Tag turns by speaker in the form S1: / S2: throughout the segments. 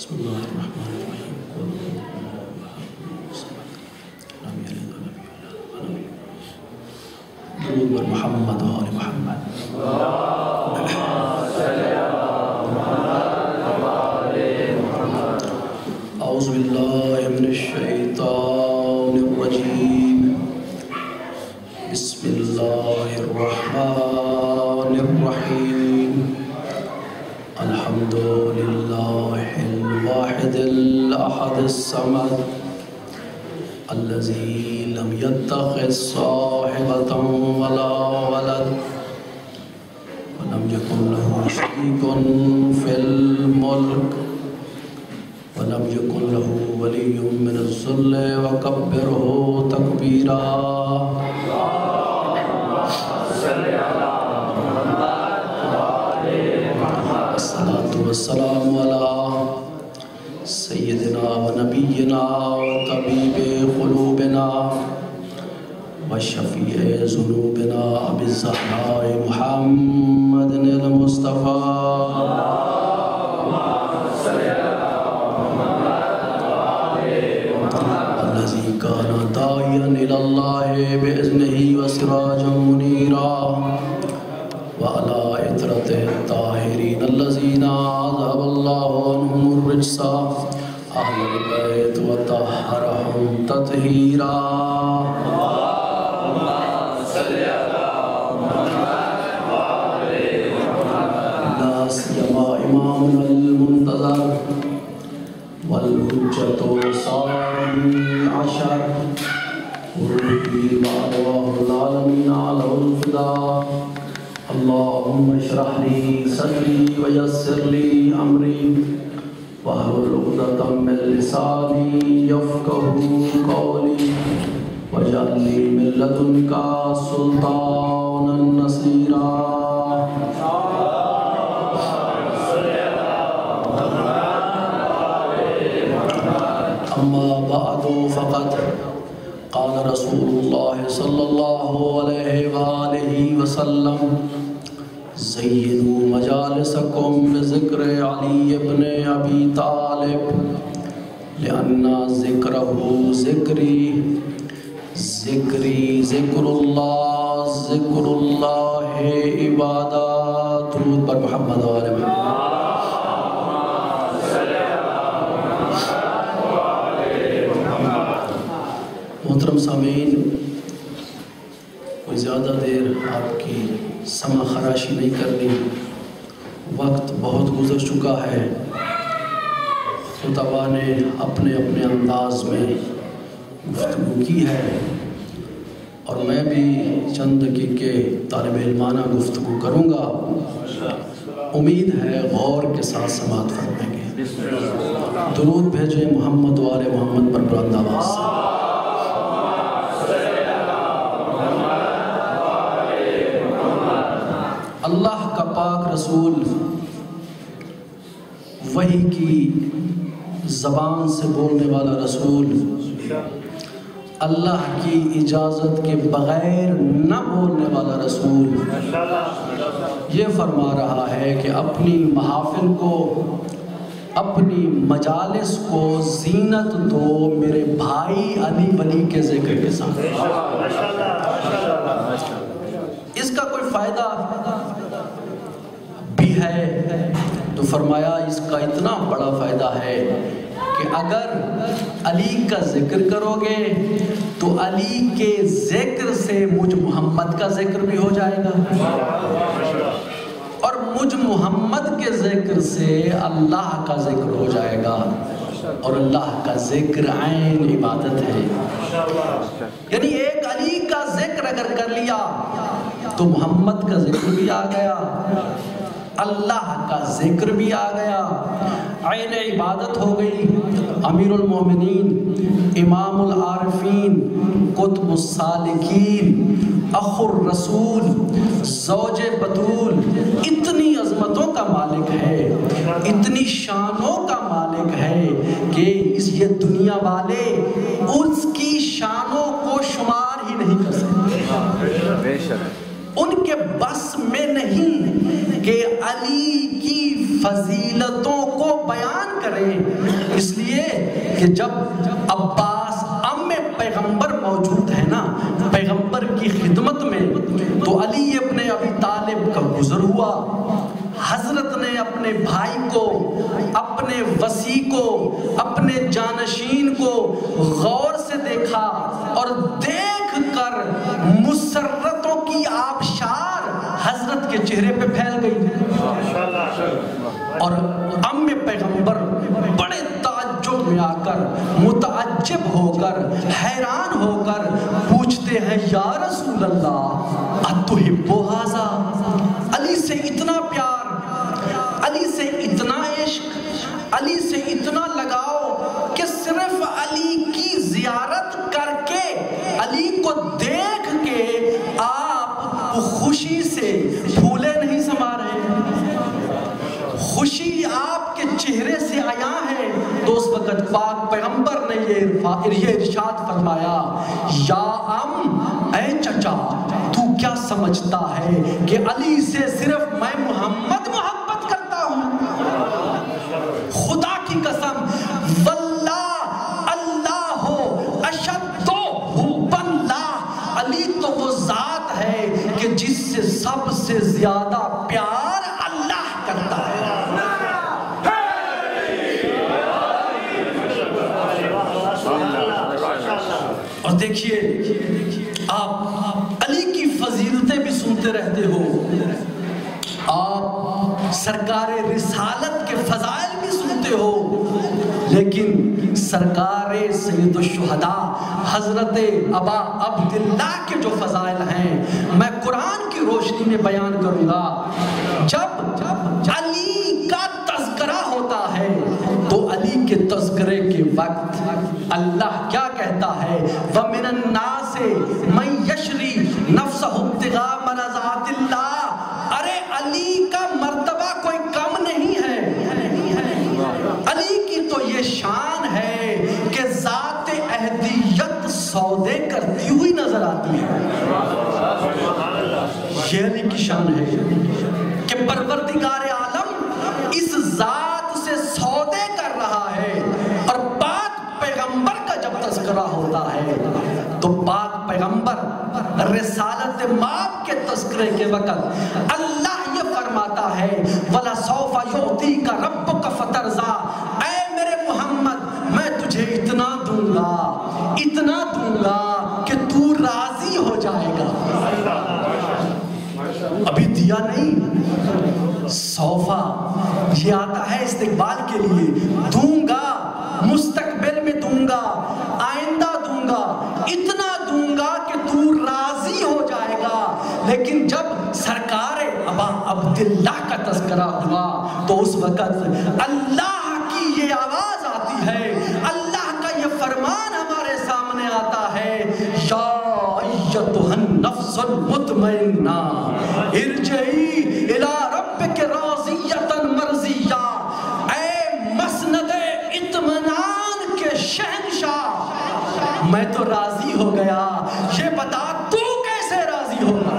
S1: بسم اللہ الرحمن الرحیم درود بر محمد و آل محمد. اعوذ باللہ من الشیطان الرجیم. بسم اللہ الرحمن الرحیم. الحمد للہ الواحد الاحد الصمد الذي لم يتخذ صاحبة ولا ولد ولم يكن له شريك في الملك ولم يكن له ولي من الذل وكبره تكبيرا. الصلاة والسلام على سیدنا و نبینا و طبیب قلوبنا و شفیع ذنوبنا ابی الزہراء محمد المصطفیٰ. الذی کان داعیا الی اللہ بإذنہ و سراجا منیرا وعلى عطرته الطاہرین الذین اذهب اللہ عنہم الرجس اہل البیت وطہرہم تطہیرا. لا سیما امامنا المنتظر والحجۃ ثانی عشر روحی وارواح العالمین علیہ الفداء. اللهم اشرح لي صدري ويسر لي امري واحلل عقدة من لساني يفقهوا قولي واجعل لي من لدنك سلطانا نصيرا. اما بعد فقد قال رسول اللہ صلی اللہ علیہ وآلہ وسلم زینوا مجالسکم بذکر علی ابن ابی طالب لأن ذکرہ ذکری ذکری ذکر اللہ عبادات. درود پر محمد و آل محمد. محترم سامعین، کوئی زیادہ دیر آپ کی سمع خراشی نہیں کرنی. وقت بہت گزر چکا ہے. خطبہ نے اپنے اپنے انداز میں گفتگو کی ہے اور میں بھی چند دقیقے طالب علمانہ گفتگو کروں گا. امید ہے غور کے ساتھ سماعت فرمائیں گے. درود بھیجیں محمد و آل محمد پر بلند آواز سے. اللہ کا پاک رسول وحی کی زبان سے بولنے والا رسول اللہ کی اجازت کے بغیر نہ بولنے والا رسول یہ فرما رہا ہے کہ اپنی محافل کو اپنی مجالس کو زینت دو میرے بھائی علی ولی کے ذکر کے ساتھ. اس کا کوئی فائدہ بھی ہے تو فرمایا اس کا اتنا بڑا فائدہ ہے کہ اگر علی کا ذکر کرو گے تو علی کے ذکر سے مجھ محمد کا ذکر بھی ہو جائے گا اور مجھ محمد کے ذکر سے اللہ کا ذکر ہو جائے گا اور اللہ کا ذکر عین عبادت ہے. یعنی ایک علی کا ذکر اگر کر لیا تو محمد کا ذکر بھی آ گیا، اللہ کا ذکر بھی آ گیا، عین عبادت ہو گئی. امیر المومنین، امام العارفین، قطب السالکین، اخ الرسول، زوج بطول اتنی عظمتوں کا مالک ہے، اتنی شانوں کا مالک ہے کہ یہ دنیا والے اس کی شانوں کو شمار ہی نہیں کر سکتے. ان کے بس میں نہیں کہ علی کی فضیلتوں کو بیان کریں، اس لیے کہ جب عباس ام پیغمبر موجود ہے نا پیغمبر کی خدمت میں، تو علی ابن ابی طالب کا گزر ہوا، حضرت نے اپنے بھائی کو، اپنے وصی کو، اپنے جانشین کو غور سے دیکھا اور دیکھ کر مسرتوں کی آبشار حضرت کے چہرے پہ پھیل گئی، اور ام پیغمبر بڑے تعجب میں آ کر، متعجب ہو کر، حیران ہو کر پوچھتے ہیں یا رسول اللہ اتحب ھذا، علی سے اتنا پیار، علی سے اتنا عشق، علی سے اتنا لگاؤ کہ صرف علی کی زیارت کر کے، علی کو دیکھ کے آپ خوشی سے پھولے نہیں سما رہے، خوشی آپ کے چہرے سے آیا ہے، تو اس وقت پاک پیغمبر نے یہ ارشاد فرمایا، یا اے چچا تو کیا سمجھتا ہے کہ علی سے صرف میں محمد محبت کرتا ہوں؟ خدا کی قسم، واللہ اللہ اشد حب اللہ، علی تو وہ ذات ہے کہ جس سے سب سے زیادہ پیار اللہ کرتا ہے۔ اور دیکھیے آپ علی کی فضیلتیں بھی سنتے رہتے ہو، آپ سرکار رسالت کے فضائل بھی سنتے ہو، لیکن سرکار سید الشہداء حضرت ابا عبداللہ کے جو فضائل ہیں میں قرآن کی روشنی میں بیان کروں گا۔ جب علی کا تذکرہ ہوتا ہے تو علی کے تذکرے کے وقت اللہ کیا کہتا ہے؟ وَمِنَ النَّاسِ مَن يَشْرِي نَفْسَهُ ابْتِغَاءَ مَرْضَاتِ اللَّهِ، ارے علی کا مرتبہ کوئی کم نہیں ہے، علی کی تو یہ شان ہے کہ ذات اہدیت سودے کرتی ہوئی نظر آتی ہے۔ یہ علی کی شان ہے کہ پروردگار عالم اس ذات سے سودے کر رہا ہے، اور پاک پیغمبر کا جب تذکرہ ہوتا ہے تو پاک پیغمبر رسالت ماب کے تذکرے کے وقت اللہ یہ فرماتا ہے وَلَسَوْفَ يُعْطِيكَ رَبُّكَ فَتَرْضَىٰ، اے میرے محمد میں تجھے اتنا دوں گا، اتنا دوں گا کہ تو راضی ہو جائے گا۔ ابھی دیا نہیں، سوفا یہ آتا ہے استقبال کے لیے، دوں گا، مستقبل میں دوں گا، آئندہ دوں گا، اتنا دوں گا کہ تو راضی ہو جائے گا۔ لیکن جب سرکار ابا عبداللہ کا تذکرہ ہوا تو اس وقت اللہ کی یہ آواز آتی ہے، اللہ کا یہ فرمان ہمارے سامنے آتا ہے، یا ایتھا النفس المطمئنہ ارجعی الی ربک راضیۃ مرضیہ، اے مسند اطمینان کے شہنشاہ، میں تو راضی ہو گیا، یہ بتا تو کیسے راضی ہوگا؟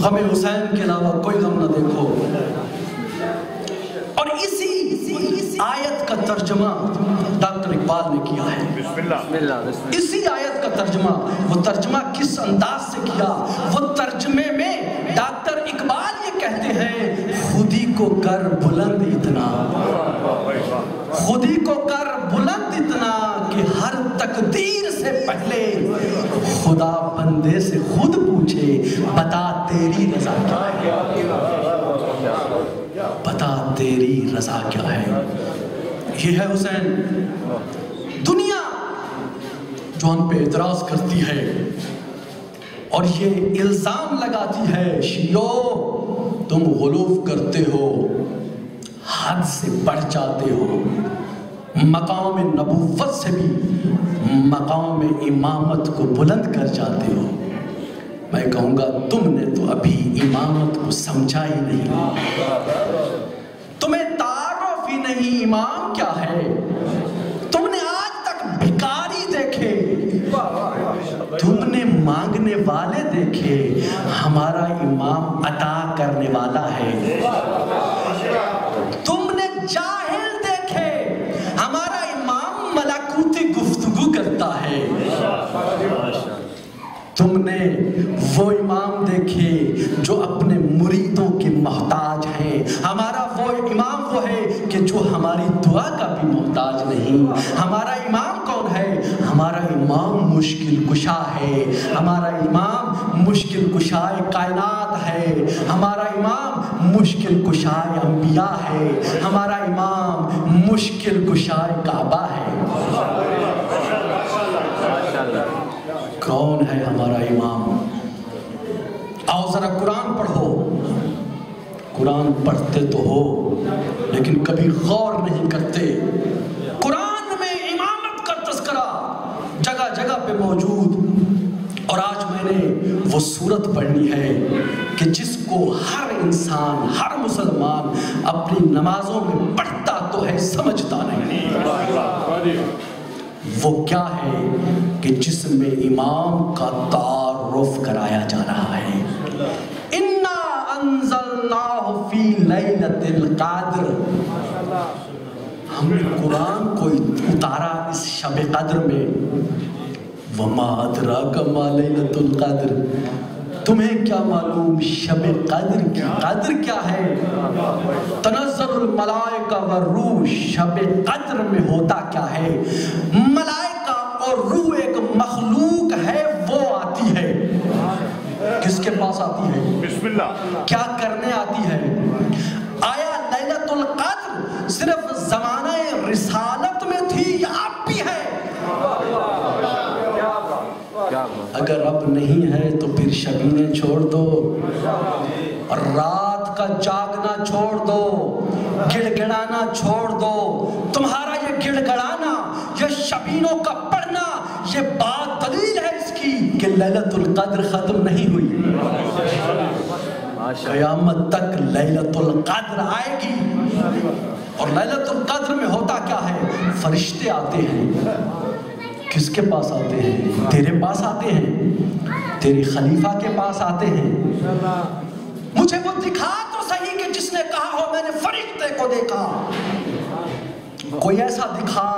S1: غم حسین کے علاوہ کوئی غم نہ دیکھو۔ اور اسی آیت کا ترجمہ ڈاکٹر اقبال نے کیا ہے، اسی آیت کا ترجمہ، وہ ترجمہ کس انداز سے کیا؟ وہ ترجمے میں ڈاکٹر اقبال یہ کہتے ہیں، خودی کو کر بلند اتنا، خودی کو کر بلند اتنا کہ ہر تقدیر سے پہلے خدا بندے سے خود پوچھے بتا تیری رضا کیا ہے، بتا تیری رضا کیا ہے۔ یہ ہے حسین۔ دنیا جو ہم پہ اعتراض کرتی ہے اور یہ الزام لگاتی ہے، شیعو تم غلو کرتے ہو، حد سے بڑھ جاتے ہو، مقام نبوت سے بھی مقام امامت کو بلند کر جاتے ہو، میں کہوں گا تم نے تو ابھی امامت کو سمجھا ہی نہیں، تمہیں تعارف ہی نہیں امام کیا ہے۔ تم نے آج تک بھکاری دیکھے، تم نے مانگنے والے دیکھے، ہمارا امام عطا کرنے والا ہے۔ تم نے جاہل دیکھے، ہمارا امام ملکوتی گفتگو کرتا ہے۔ تم نے وہ امام دیکھے جو اپنے مریدوں کے محتاج ہیں، ہمارا وہ امام وہ ہے کہ جو ہماری دعا کا بھی محتاج نہیں۔ ہمارا امام کون ہے؟ ہمارا امام مشکل کشا ہے، ہمارا امام مشکل کشائے کائنات ہے، ہمارا امام مشکل کشائے انبیاء ہے، ہمارا امام مشکل کشائے کعبہ ہے۔ کون ہے ہمارا امام؟ آؤ ذرا قرآن پڑھو۔ قرآن پڑھتے تو ہو لیکن کبھی غور نہیں کرتے۔ قرآن میں امامت کا تذکرہ جگہ جگہ پہ موجود، اور آج میں نے وہ سورت پڑھنی ہے کہ جس کو ہر انسان، ہر مسلمان اپنی نمازوں میں پڑھتا تو ہے، سمجھتا نہیں۔ وہ کیا ہے کہ جس میں امام کا تعارف کرایا جا رہا ہے۔ اِنَّا أَنزَلْنَاهُ فِي لَيْلَةِ الْقَدْرِ، ہم نے قرآن کو اتارا اس شب قدر میں۔ وَمَا أَدْرَاكَ مَا لَيْلَةُ الْقَدْرِ، تمہیں کیا معلوم شب قدر کی قدر کیا ہے؟ تنزل الملائکہ والروح، شب قدر میں ہوتا کیا ہے؟ ملائکہ اور روح ایک مخلوق ہے، وہ آتی ہے۔ کس کے پاس آتی ہے؟ بسم اللہ۔ کیا کرنے آتی ہے؟ آیا لیلۃ القدر صرف زمانہ رسالت میں تھی یا اب بھی ہے؟ اگر اب نہیں ہے تو پھر شبینیں چھوڑ دو، رات کا جاگنا چھوڑ دو، گڑ گڑانا چھوڑ دو۔ تمہارا یہ گڑ گڑانا، یہ شبینوں کا پڑھنا، یہ بات دلیل ہے اس کی کہ لیلۃ القدر ختم نہیں ہوئی۔ قیامت تک لیلۃ القدر آئے گی۔ اور لیلۃ القدر میں ہوتا کیا ہے؟ فرشتے آتے ہیں۔ کس کے پاس آتے ہیں؟ تیرے پاس آتے ہیں، تیری خلیفہ کے پاس آتے ہیں۔ مجھے وہ دکھا تو صحیح کہ جس نے کہا ہو میں نے فرشتے کو دیکھا، کوئی ایسا دکھا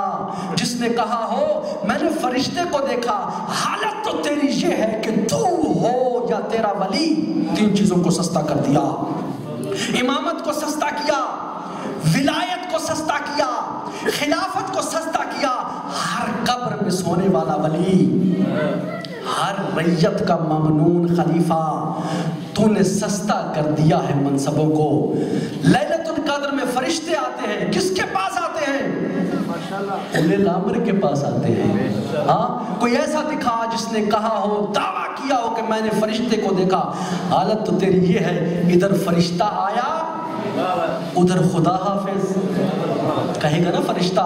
S1: جس نے کہا ہو میں نے فرشتے کو دیکھا۔ حالت تو تیری یہ ہے کہ تو ہو یا تیرا ولی، تین چیزوں کو سستا کر دیا۔ امامت کو سستا کیا، ولایت کو سستا کیا، خلافت کو سستا کیا۔ ہر قبر میں سونے والا ولی، ہر ریت کا ممنون خلیفہ، تو نے سستا کر دیا ہے منصبوں کو۔ لیلۃ القدر میں فرشتے آتے ہیں، کس کے پاس آتے ہیں؟ اولے الامر کے پاس آتے ہیں۔ ہاں، کوئی ایسا دکھا جس نے کہا ہو، دعویٰ کیا ہو کہ میں نے فرشتے کو دیکھا۔ حالت تو تیری یہ ہے، ادھر فرشتہ آیا، ادھر خدا حافظ۔ کہے گا نا فرشتہ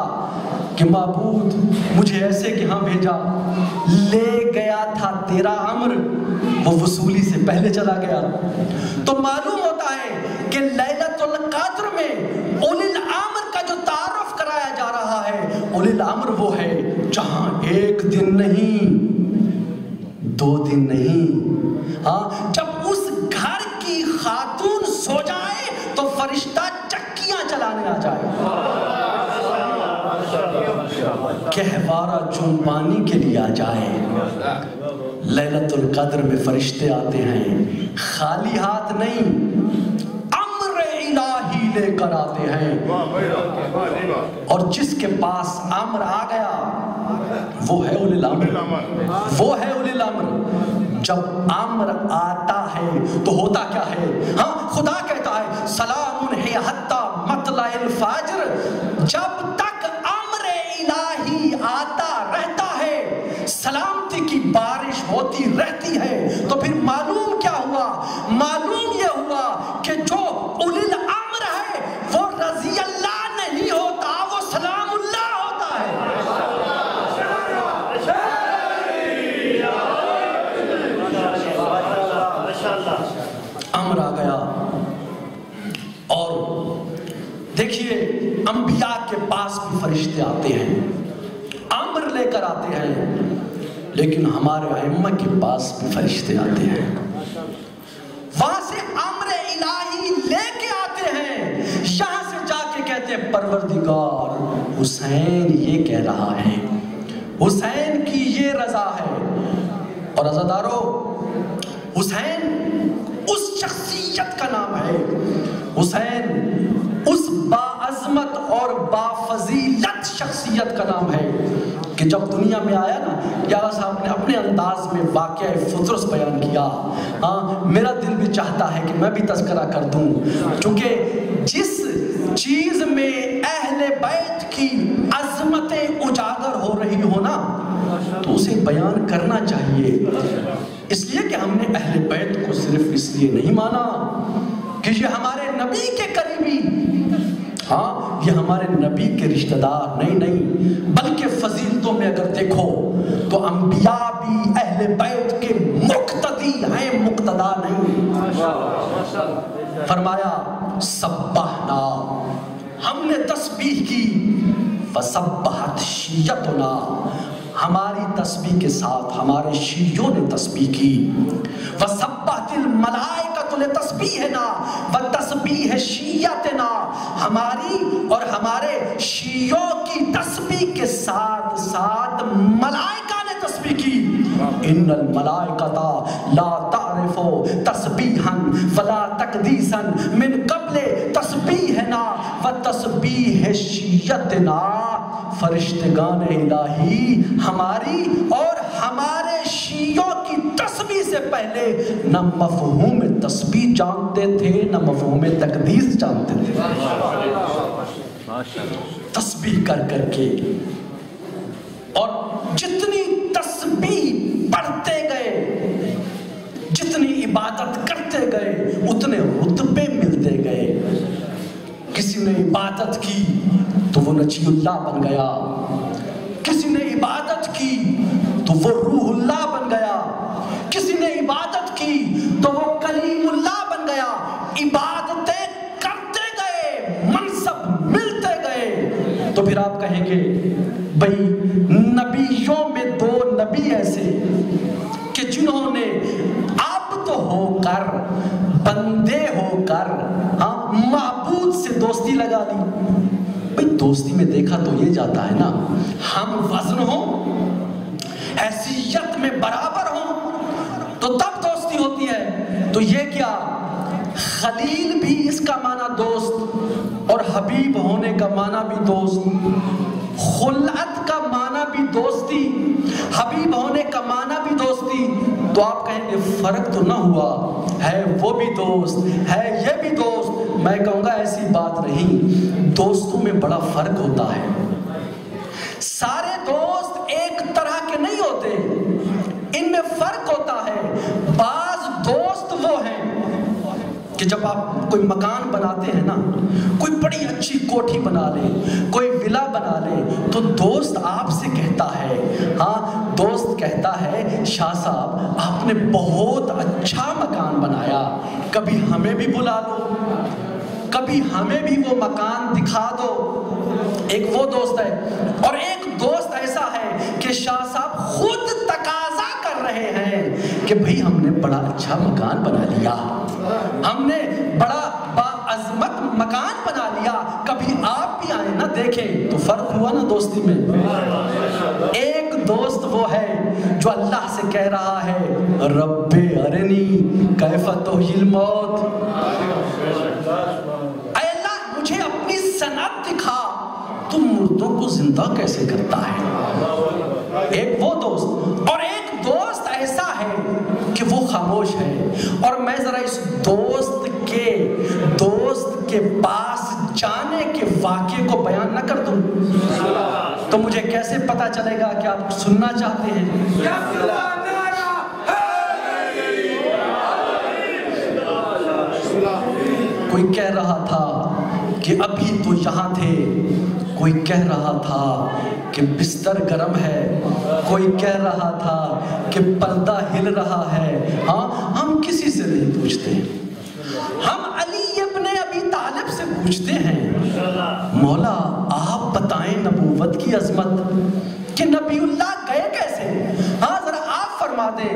S1: کہ معبود مجھے ایسے کہ ہاں بھیجا، لے گیا تھا تیرا امر، وہ وصولی سے پہلے چلا گیا۔ تو معلوم ہوتا ہے کہ لیلۃ القدر میں اولی الامر کا جو تعارف کرایا جا رہا ہے، اولی الامر وہ ہے جہاں ایک دن نہیں، 2 دن نہیں، ہاں جب اس گھر کی خاتون سو جائے تو فرشتہ چکیاں چلانے آ جائے، کہوارہ چنبانی کے لیے آ جائے۔ لیلۃ القدر میں فرشتے آتے ہیں، خالی ہاتھ نہیں، امر الہی لے کر آتے ہیں۔ اور جس کے پاس امر آ گیا وہ ہے اولی الامر، وہ ہے اولی الامر۔ جب امر آتا ہے تو ہوتا کیا ہے؟ ہاں، خدا کہتا ہے سلام ہی حتی مطلع الفجر، جب تک امر الہی آتا رہتا ہے، سلامتی کی بارش ہوتی رہتی ہے۔ تو پھر معلوم کیا ہوا؟ معلوم یہ ہوا کہ جو اولی الامر ہے وہ رضی اللہ نہیں ہوتا، وہ سلام اللہ ہوتا امر آ گیا اور دیکھیے انبیاء کے پاس بھی فرشتے آتے ہیں، امر لے کر آتے ہیں، لیکن ہمارے ائمہ کے پاس بھی فرشتے آتے ہیں، وہاں سے امر الہی لے کے آتے ہیں، یہاں سے جا کے کہتے ہیں پروردگار حسین یہ کہہ رہا ہے، حسین کی یہ رضا ہے۔ اور عزادارو، حسین اس شخصیت کا نام ہے، حسین اس باعظمت اور بافضیلت شخصیت کا نام ہے کہ جب دنیا میں آیا نا، یارا صاحب نے اپنے انداز میں واقعہ فطرس بیان کیا۔ میرا دل بھی چاہتا ہے کہ میں بھی تذکرہ کر دوں، چونکہ جس چیز میں اہل بیت کی عظمتیں اجاگر ہو رہی ہو نا تو اسے بیان کرنا چاہیے، اس لیے کہ ہم نے اہل بیت کو صرف اس لیے نہیں مانا کہ یہ ہمارے نبی کے قریبی، یہ ہمارے نبی کے رشتہ دار نہیں، بلکہ فضیلتوں میں اگر دیکھو تو انبیاء بھی اہل بیت کے مقتدی ہیں، مقتدا نہیں۔ فرمایا سبحنا، ہم نے تسبیح کی، فسبحت شیعتنا، ہماری تسبیح کے ساتھ ہمارے شیعوں نے تسبیح کی، وسبحت الملائکۃ لتسبیحنا وتسبیح شیعتنا، ہماری اور ہمارے شیعوں کی تسبیح کے ساتھ ساتھ ملائکہ نے تسبیح کی۔ ان الملائکۃ لا تعرف تسبیحا ولا تقدیسا من قبل تسبیحنا وتسبیح شیعتنا، فرشتگان الہی ہماری اور ہمارے شیعوں کی تسبیح سے پہلے نہ مفہوم تسبیح جانتے تھے نہ مفہوم تقدیس جانتے تھے۔ تسبیح کر کر کے، اور جتنی تسبیح پڑھتے گئے، جتنی عبادت کرتے گئے، اتنے رتبے ملتے گئے۔ کسی نے عبادت کی تو وہ نجی اللہ بن گیا، کسی نے عبادت کی تو وہ روح اللہ بن گیا، کسی نے عبادت کی تو وہ کلیم اللہ بن گیا۔ عبادتیں کرتے گئے، منصب ملتے گئے، تو پھر آپ کہیں گے بھئی نبیوں میں دو نبی ایسے کہ جنہوں نے عبد ہو کر، بندے ہو کر معبود سے دوستی لگا لی۔ بھئی دوستی میں دیکھا تو یہ جاتا ہے نا، ہم وزن ہوں، حیثیت میں برابر ہوں تو تب دوستی ہوتی ہے۔ تو یہ کیا، خلیل بھی اس کا معنی دوست، اور حبیب ہونے کا معنی بھی دوست، خلعت کا معنی بھی دوستی، حبیب ہونے کا معنی بھی دوستی۔ تو آپ کہیں گے فرق تو نہ ہوا، ہے وہ بھی دوست ہے یہ بھی دوست۔ میں کہوں گا ایسی بات نہیں، دوستوں میں بڑا فرق ہوتا ہے۔ سارے دوست ایک طرح کے نہیں ہوتے، ان میں فرق ہوتا ہے۔ بعض دوست وہ ہیں کہ جب آپ کوئی مکان بناتے ہیں نا، کوئی بڑی اچھی کوٹھی بنا لے، کوئی ولا بنا لے، تو دوست آپ سے کہتا ہے، دوست کہتا ہے شاہ صاحب آپ نے بہت اچھا مکان بنایا، کبھی ہمیں بھی بلا لو، کبھی ہمیں بھی وہ مکان دکھا دو۔ ایک وہ دوست ہے، اور ایک دوست ایسا ہے کہ شاہ صاحب خود تقاضا کر رہے ہیں کہ بھئی ہم نے بڑا اچھا مکان بنا لیا، ہم نے بڑا باعظمت مکان بنا لیا، کبھی آپ بھی آئیں نہ دیکھیں۔ تو فرق ہوا نا دوستی میں۔ ایک دوست وہ ہے جو اللہ سے کہہ رہا ہے رب ارنی کیف تحیی الموت، اے اللہ مجھے اپنی صنعت دکھا، تم مردوں کو زندہ کیسے کرتا ہے۔ ایک وہ دوست، اور ایک دوست ایسا ہے کہ وہ خاموش ہے۔ اور میں ذرا اس دوست کے پاس جانے کے واقعے کو بیان نہ کر دوں تو مجھے کیسے پتا چلے گا کہ آپ سننا چاہتے ہیں۔ کوئی کہہ رہا تھا کہ ابھی تو یہاں تھے، کوئی کہہ رہا تھا کہ بستر گرم ہے، کوئی کہہ رہا تھا کہ پردہ ہل رہا ہے۔ ہم کسی سے نہیں پوچھتے، ہم علی ابن ابی طالب سے پوچھتے ہیں مولا آپ بتائیں نبوت کی عظمت کہ نبی اللہ گئے کیسے؟ ہاں ذرا آپ فرما دیں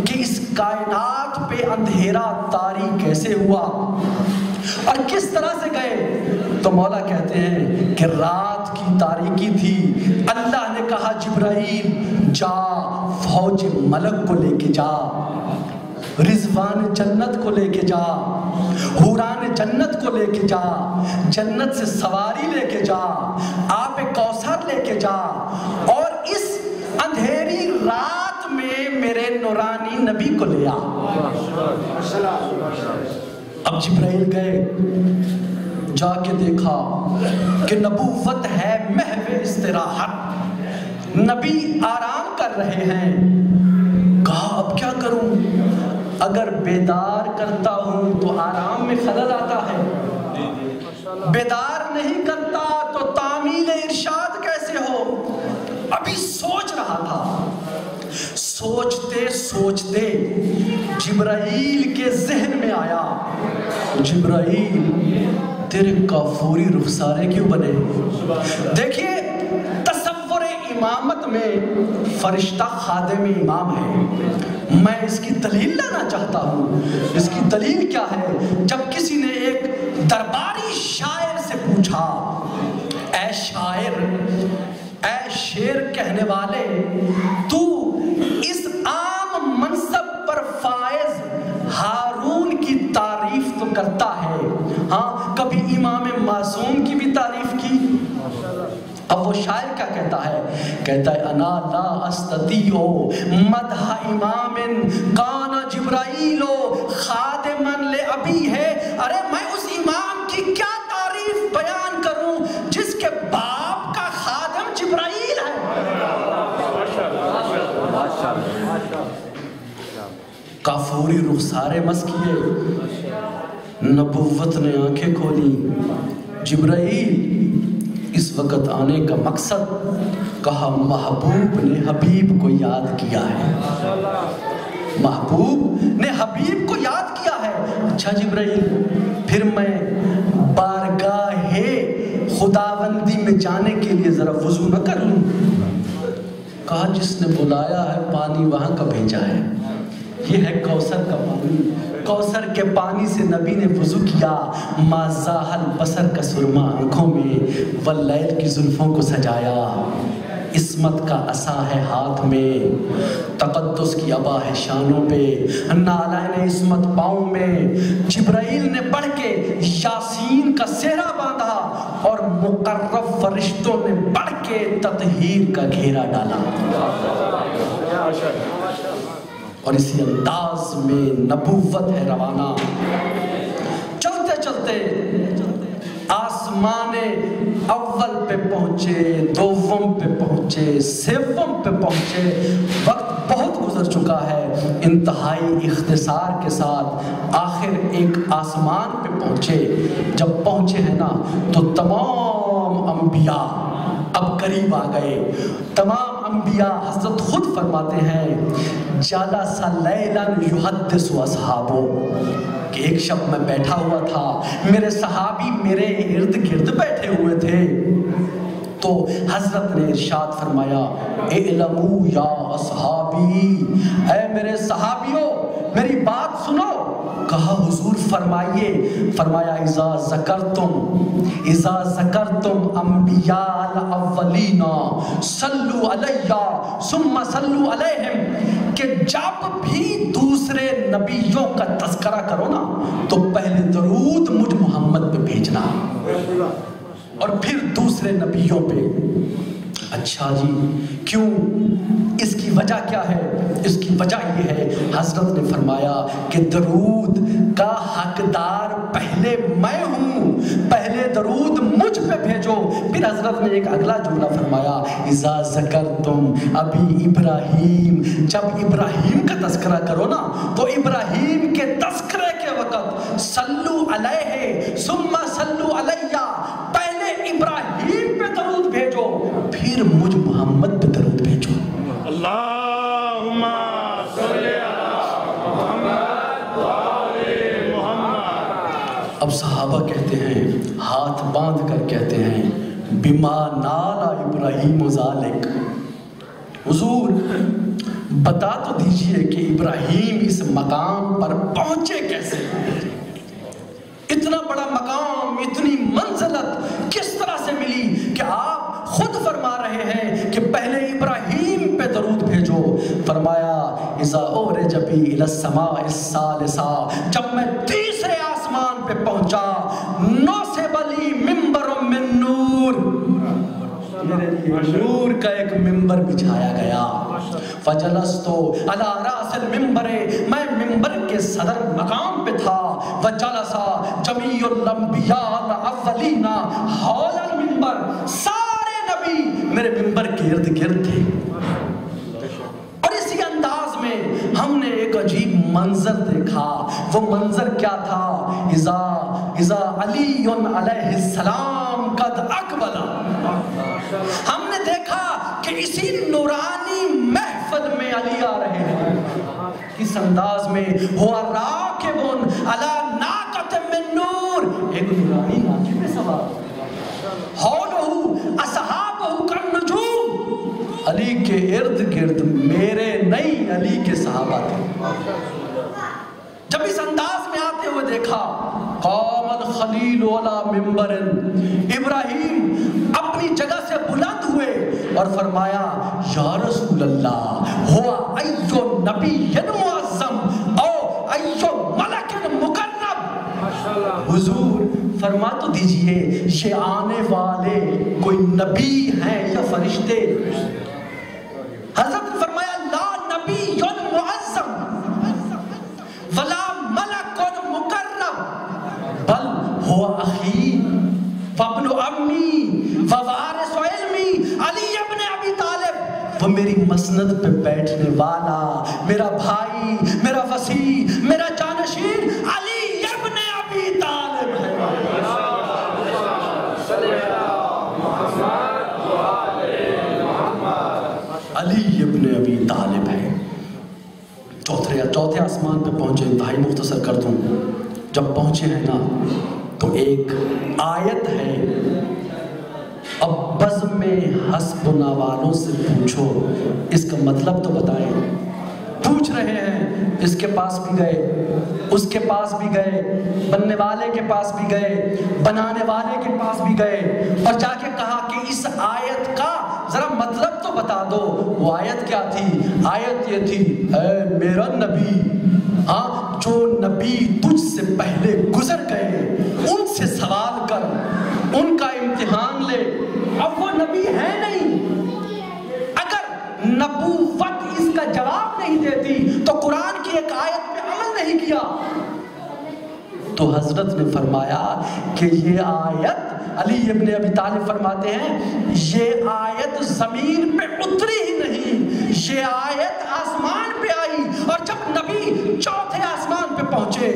S1: کہ اس کائنات پہ اندھیرا طاری کیسے ہوا اور کس طرح سے گئے؟ تو مولا کہتے ہیں کہ رات کی تاریکی تھی، اللہ نے کہا جبرائیل جا فوج ملک کو لے کے جا، رضوان جنت کو لے کے جا، حوران جنت کو لے کے جا، جنت سے سواری لے کے جا، آب کوثر لے کے جا، اور اس اندھیری رات میں میرے نورانی نبی کو لے آ۔ اب جبرائیل گئے، جا کے دیکھا کہ نبوت ہے محو استراحت، نبی آرام کر رہے ہیں۔ کہا اب کیا کروں؟ اگر بیدار کرتا ہوں تو آرام میں خلل آتا ہے، بیدار نہیں کرتا تو تعمیل ارشاد کیسے ہو؟ ابھی سوچ رہا تھا، سوچتے سوچتے جبرائیل کے ذہن میں آیا، جبرائیل تیرے کافوری رخسارے کیوں بنے؟ دیکھیے تصور امامت میں فرشتہ خادم امام ہے، میں اس کی دلیل لانا چاہتا ہوں۔ اس کی دلیل کیا ہے؟ جب کسی نے ایک درباری شاعر سے پوچھا، اے شاعر، اے شعر کہنے والے، تو اس عام منصب پر فائز ہارون کی تعریف تو کرتا ہے، ہاں کبھی امام معصوم کی بھی تعریف کی؟ اب وہ شاعر کیا کہتا ہے؟ کہتا ہے انا لا استطیع مدح امام کان جبرائیل خادما لابی ہے۔ ارے میں اس امام کی کیا تعریف بیان کروں جس کے باپ کا خادم جبرائیل ہے؟ کافوری رخسارے مس کیے، نبوت نے آنکھیں کھولی۔ جبرائیل اس وقت آنے کا مقصد، کہا محبوب نے حبیب کو یاد کیا ہے، محبوب نے حبیب کو یاد کیا ہے۔ اچھا جبرائیل، پھر میں بارگاہ خداوندی میں جانے کے لیے ذرا وضو نہ کر لوں؟ کہا جس نے بلایا ہے پانی وہاں کا بھیجا ہے، یہ ہے کوثر کا پانی، کوثر کے پانی سے نبی نے وضو کیا۔ مازاحل بصر کا سرما آنکھوں میں، واللیل کی زلفوں کو سجایا، عصمت کا عصا ہے ہاتھ میں، تقدس کی عبا ہے شانوں پہ، نالین عصمت پاؤں میں۔ جبرائیل نے بڑھ کے یاسین کا سہرا باندھا اور مقرب فرشتوں نے بڑھ کے تطہیر کا گھیرا ڈالا، اور اسی انداز میں نبوت ہے روانہ۔ چلتے چلتے آسمان اول پہ پہنچے، دوم پہ پہنچے، سوم پہ پہنچے، وقت بہت گزر چکا ہے۔ انتہائی اختصار کے ساتھ آخر ایک آسمان پہ پہنچے۔ جب پہنچے ہیں نا تو تمام انبیاء اب قریب آ گئے۔ تمام انبیاء، حضرت خود فرماتے ہیں جالس لیلا یحدث اصحابہ، کہ ایک شب میں بیٹھا ہوا تھا، میرے صحابی میرے ارد گرد بیٹھے ہوئے تھے، تو حضرت نے ارشاد فرمایا اعلموا یا اصحابی، اے میرے صحابیوں میری بات سنو۔ کہا حضور فرمائیے؟ فرمایا اذا ذکرتم انبیاء الاولین صلوا علیہ ثم صلوا علیہم، کہ جب بھی دوسرے نبیوں کا تذکرہ کرو نا تو پہلے درود مجھ محمد پہ بھیجنا اور پھر دوسرے نبیوں پہ۔ اچھا جی کیوں؟ اس کی وجہ کیا ہے؟ اس کی وجہ یہ ہے، حضرت نے فرمایا کہ درود کا حقدار پہلے میں ہوں، پہلے درود مجھ پہ بھیجو۔ پھر حضرت نے ایک اگلا جملہ فرمایا اذا ذکرتم ابی ابراہیم، جب ابراہیم کا تذکرہ کرو نا تو ابراہیم کے تذکرے کے وقت صلو علیہ ثم صلو علیہ، پہلے ابراہیم پہ درود بھیجو پھر مجھ محمد پہ درود بھیجو۔ اللہم صلی علی محمد و آل محمد۔ اب صحابہ کہتے ہیں، ہاتھ باندھ کر کہتے ہیں، بما نالا ابراہیم ذالک، حضور بتا تو دیجئے کہ ابراہیم اس مقام پر پہنچے کیسے؟ اتنا بڑا مقام، اتنی منزلت کس طرح سے ملی کہ آپ خود فرما رہے ہیں کہ پہلے ابراہیم پہ درود بھیجو؟ فرمایا اذا اورج بی الی السماء الثالثہ، جب میں تیسرے آسمان پہ پہنچا، نصب لی منبر من نور، میرے لیے نور کا ایک ممبر بچھایا گیا، فجلستو علی راس المنبر، میں ممبر کے صدر مقام پہ تھا، وجلسا جمیع الانبیاء الاولین حول المنبر، سارے نبی میرے ممبر کے ارد گرد تھے۔ اور اسی انداز میں ہم نے ایک عجیب منظر دیکھا، وہ منظر کیا تھا؟ اذا علی علیہ السلام قد اقبل، ہم نے دیکھا کہ اسی نورانی محفل میں علی آ رہے ہیں، اس انداز میں ہوا راکب علی ناقۃ من نور، ایک نورانی ناقے پہ سوار، حولہ اصحابہ کالنجوم، علی کے ارد گرد میرے نہیں علی کے صحابہ تھے۔ جب اس انداز میں آتے ہوئے دیکھا، قام الخلیل علی منبر، ابراہیم اپنی جگہ سے بلند ہوئے اور فرمایا یا رسول اللہ، ہوا ایو نبی معظم او ایو ملک مقرب، حضور فرما تو دیجئے یہ آنے والے کوئی نبی ہیں یا فرشتے؟ حضرت نے فرمایا لا نبی معظم ولا ملک مقرب بل هو اخی وابن امی ووارث علمی علی ابن ابی طالب، وہ میری مسند پہ بیٹھنے والا، میرا بھائی، میرا وصی، میرا جانشین علی ابن ابی طالب ہے۔ علی ابن ابی طالب ہے۔ چوتھے آسمان پہ پہنچے، بھائی مختصر کر دوں، جب پہنچے ہیں نا تو ایک آیت ہے، اب بزم میں حسبنا والوں سے پوچھو اس کا مطلب تو بتائیں۔ پوچھ رہے ہیں، اس کے پاس بھی گئے، اس کے پاس بھی گئے، بننے والے کے پاس بھی گئے، بنانے والے کے پاس بھی گئے، اور جا کے کہا کہ اس آیت کا ذرا مطلب تو بتا دو۔ وہ آیت کیا تھی؟ آیت یہ تھی، اے میرا نبی، جو نبی تجھ سے پہلے گزر گئے ان سے سوال کر، ان کا امتحان لے۔ اب وہ نبی ہے نہیں، اگر نبوت اس کا جواب نہیں دیتی تو قرآن کی ایک آیت پہ عمل نہیں کیا۔ تو حضرت نے فرمایا کہ یہ آیت، علی ابن ابی طالب فرماتے ہیں، یہ آیت زمین پہ اتری ہی نہیں، یہ آیت آسمان پہ آئی، اور جب نبی چوتھے آسمان پہ پہنچے،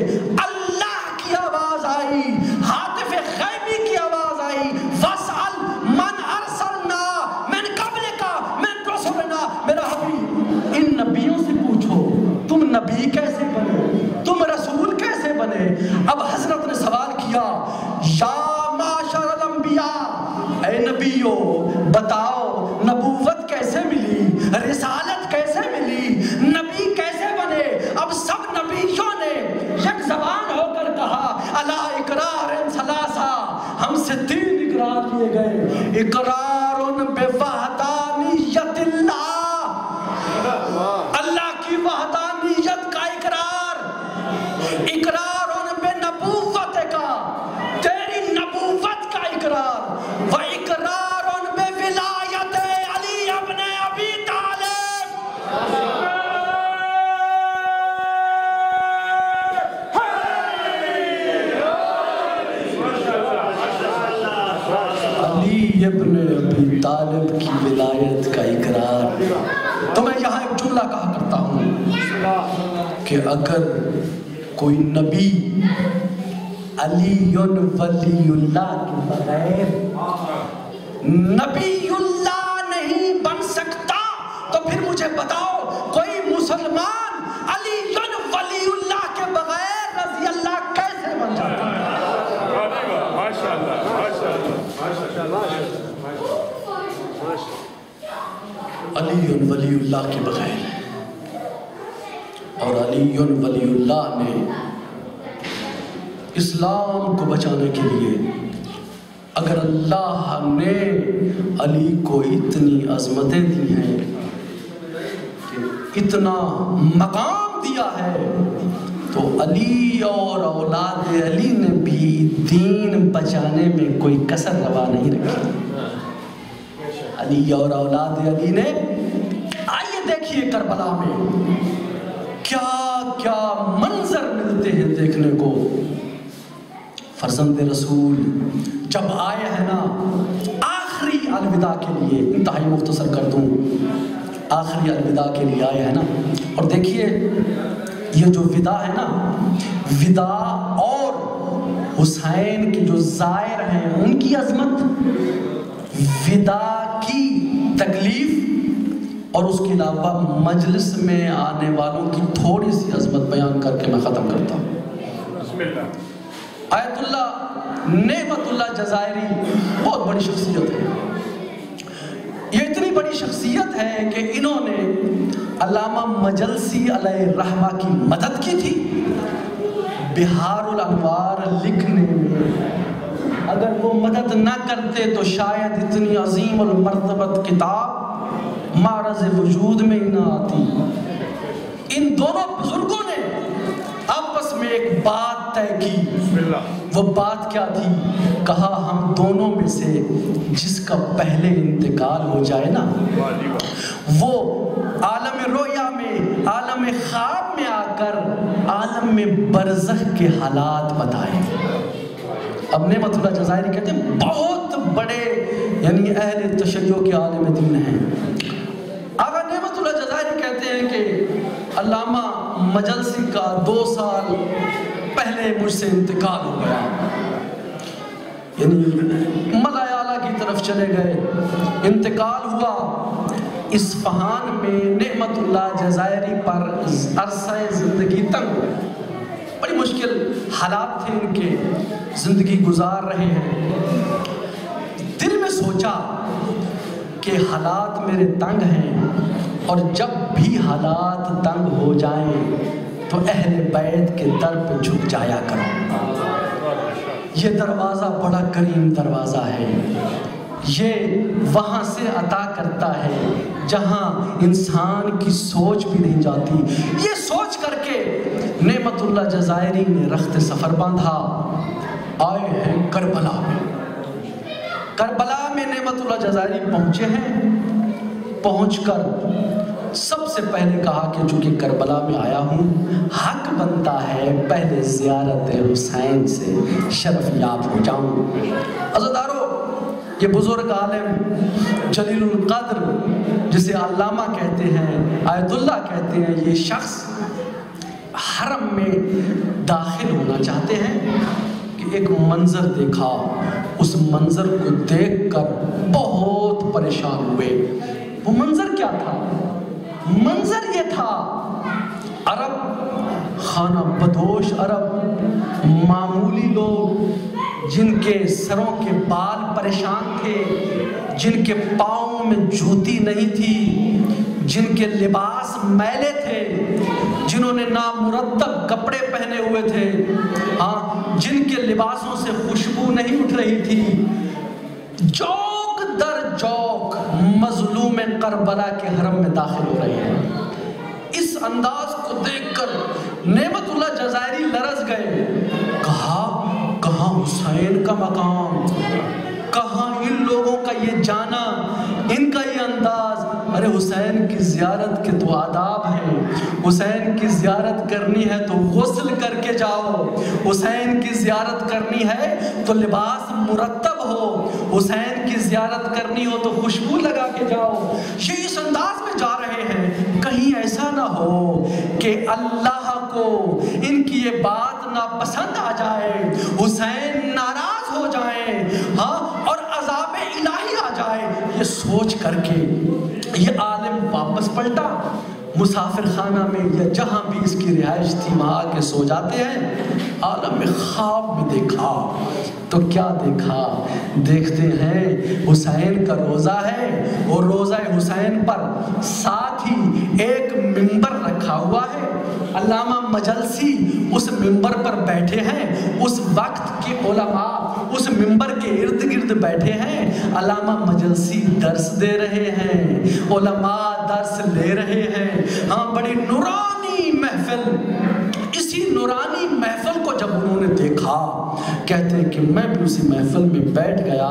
S1: اللہ کی آواز آئی، ہاتف غیبی کی آواز آئی، وَاسْأَلْ مَنْ أَرْسَلْنَا مِنْ قَبْلِكَ مِنْ رُسُلِنَا، میرا حبیب ان نبیوں سے پوچھو تم نبی کیسے بنے، تم رسول کیسے بنے۔ اب حضرت نے سوال کیا، یا معاشر الانبیاء، اے نبیو بتاؤ نبوت کیسے ملی، رسالت کیسے ملی، نبی کیسے بنے؟ اب سب نبیوں نے یک زبان ہو کر کہا، الا اقرار ثلاثہ، ہم سے 3 اقرار کیے گئے، اقرار بوحدانیت اللہ، اللہ کی وحدانیت کا اقرار، اقرار بنبوت کا، تیری نبوت کا اقرار، و اقرار بولایت علی ابن ابی طالب۔ علی ابن ابی طالب کی ولایت کا اقرار۔ تو میں یہاں ایک جملہ کہا کرتا ہوں کہ اگر کوئی نبی علی ولی اللہ کے بغیر نبی اللہ نہیں بن سکتا، تو پھر مجھے بتاؤ کوئی مسلمان علی ولی اللہ کے بغیر رضی اللہ کیسے بن جاتا ہے؟ علی ولی اللہ کے بغیر ہے، اور علی ولی اللہ نے اسلام کو بچانے کے لیے، اگر اللہ نے علی کو اتنی عظمتیں دی ہیں، اتنا مقام دیا ہے، تو علی اور اولاد علی نے بھی دین بچانے میں کوئی کسر روا نہیں رکھی۔ علی اور اولاد علی نے، آئیے دیکھیے کربلا میں کیا کیا منظر ملتے ہیں دیکھنے کو۔ فرزند رسول جب آئے ہیں نا آخری الوداع کے لیے، انتہائی مختصر کر دوں، آخری الوداع کے لیے آئے ہیں نا، اور دیکھیے یہ جو وداع ہے نا، وداع اور حسین کے جو زائر ہیں ان کی عظمت، وداع کی تکلیف، اور اس کے علاوہ مجلس میں آنے والوں کی تھوڑی سی عظمت بیان کر کے میں ختم کرتا ہوں۔ بسم اللہ۔ آیت اللہ نعمت اللہ جزائری بہت بڑی شخصیت ہے، یہ اتنی بڑی شخصیت ہے کہ انہوں نے علامہ مجلسی علیہ الرحمہ کی مدد کی تھی بہار الانوار لکھنے میں۔ اگر وہ مدد نہ کرتے تو شاید اتنی عظیم المرتبت کتاب معرض وجود میں ہی نہ آتی۔ ان دونوں بزرگوں نے آپس میں ایک بات طے کی، وہ بات کیا تھی؟ کہا ہم دونوں میں سے جس کا پہلے انتقال ہو جائے نا، وہ عالم رویا میں، عالم خواب میں آ کر عالم میں برزخ کے حالات بتائے۔ اب نعمت اللہ جزائری کہتے ہیں بہت بڑے یعنی اہل تشیع کے عالم دین ہیں۔ آقا نعمت اللہ جزائری کہتے ہیں کہ علامہ مجلسی کا 2 سال پہلے مجھ سے انتقال ہو گیا، یعنی ملایالہ کی طرف چلے گئے، انتقال ہوا۔ اصفہان میں نعمت اللہ جزائری پر عرصہ زندگی تنگ ہو، بڑی مشکل حالات تھے ان کے، زندگی گزار رہے ہیں۔ دل میں سوچا کہ حالات میرے تنگ ہیں، اور جب بھی حالات تنگ ہو جائیں تو اہل بیت کے در پہ جھک جایا کرو۔ یہ دروازہ بڑا کریم دروازہ ہے، یہ وہاں سے عطا کرتا ہے جہاں انسان کی سوچ بھی نہیں جاتی۔ یہ سوچ کر کے نعمت اللہ جزائری نے رخت سفر باندھا، آئے ہیں کربلا میں۔ کربلا میں نعمت اللہ جزائری پہنچے ہیں، پہنچ کر سب سے پہلے کہا کہ چونکہ کربلا میں آیا ہوں، حق بنتا ہے پہلے زیارت حسین سے شرف یاب ہو جاؤں۔ عزیزارو، یہ بزرگ عالم جلیل القدر جسے علامہ کہتے ہیں، آیت اللہ کہتے ہیں، یہ شخص حرم میں داخل ہونا چاہتے ہیں کہ ایک منظر دیکھا، اس منظر کو دیکھ کر بہت پریشان ہوئے۔ وہ منظر کیا تھا؟ منظر یہ تھا، عرب، خانہ بدوش عرب، معمولی لوگ جن کے سروں کے بال پریشان تھے، جن کے پاؤں میں جوتی نہیں تھی، جن کے لباس میلے تھے، جنہوں نے نامرتب کپڑے پہنے ہوئے تھے، جن کے لباسوں سے خوشبو نہیں اٹھ رہی تھی، چوک در چوک مظلوم کربلا کے حرم میں داخل ہو رہے ہیں۔ اس انداز کو دیکھ کر نعمت اللہ جزائری لرز گئے، کہاں حسین کا مقام، کہاں ان لوگوں کا یہ جانا، ان کا یہ انداز۔ ارے حسین کی زیارت کے تو آداب ہیں، حسین کی زیارت کرنی ہے تو غسل کر کے جاؤ، حسین کی زیارت کرنی ہے تو لباس مرتب ہو، حسین کی زیارت کرنی ہو تو خوشبو لگا کے جاؤ۔ یہ اس انداز میں جا رہے ہیں، کہیں ایسا نہ ہو کہ اللہ کو ان کی یہ بات ناپسند آ جائے، حسین ناراض ہو جائیں، اور عذاب الہی آ جائے۔ یہ سوچ کر کے یہ عالم واپس پلٹا، مسافر خانہ میں یا جہاں بھی اس کی رہائش تھی وہاں آ کے سو جاتے ہیں۔ عالم میں خواب میں دیکھا تو کیا دیکھا؟ دیکھتے ہیں حسین کا روزہ ہے اور روزہ حسین پر ساتھ ہی ایک منبر رکھا ہوا ہے۔ علامہ مجلسی اس منبر پر بیٹھے ہیں، اس وقت کے علماء اس منبر کے ارد گرد بیٹھے ہیں۔ علامہ مجلسی درس دے رہے ہیں، علماء درس لے رہے ہیں۔ ہاں، بڑی نورانی محفل۔ اسی نورانی محفل کو جب انہوں نے دیکھا، کہتے ہیں کہ میں بھی اسی محفل میں بیٹھ گیا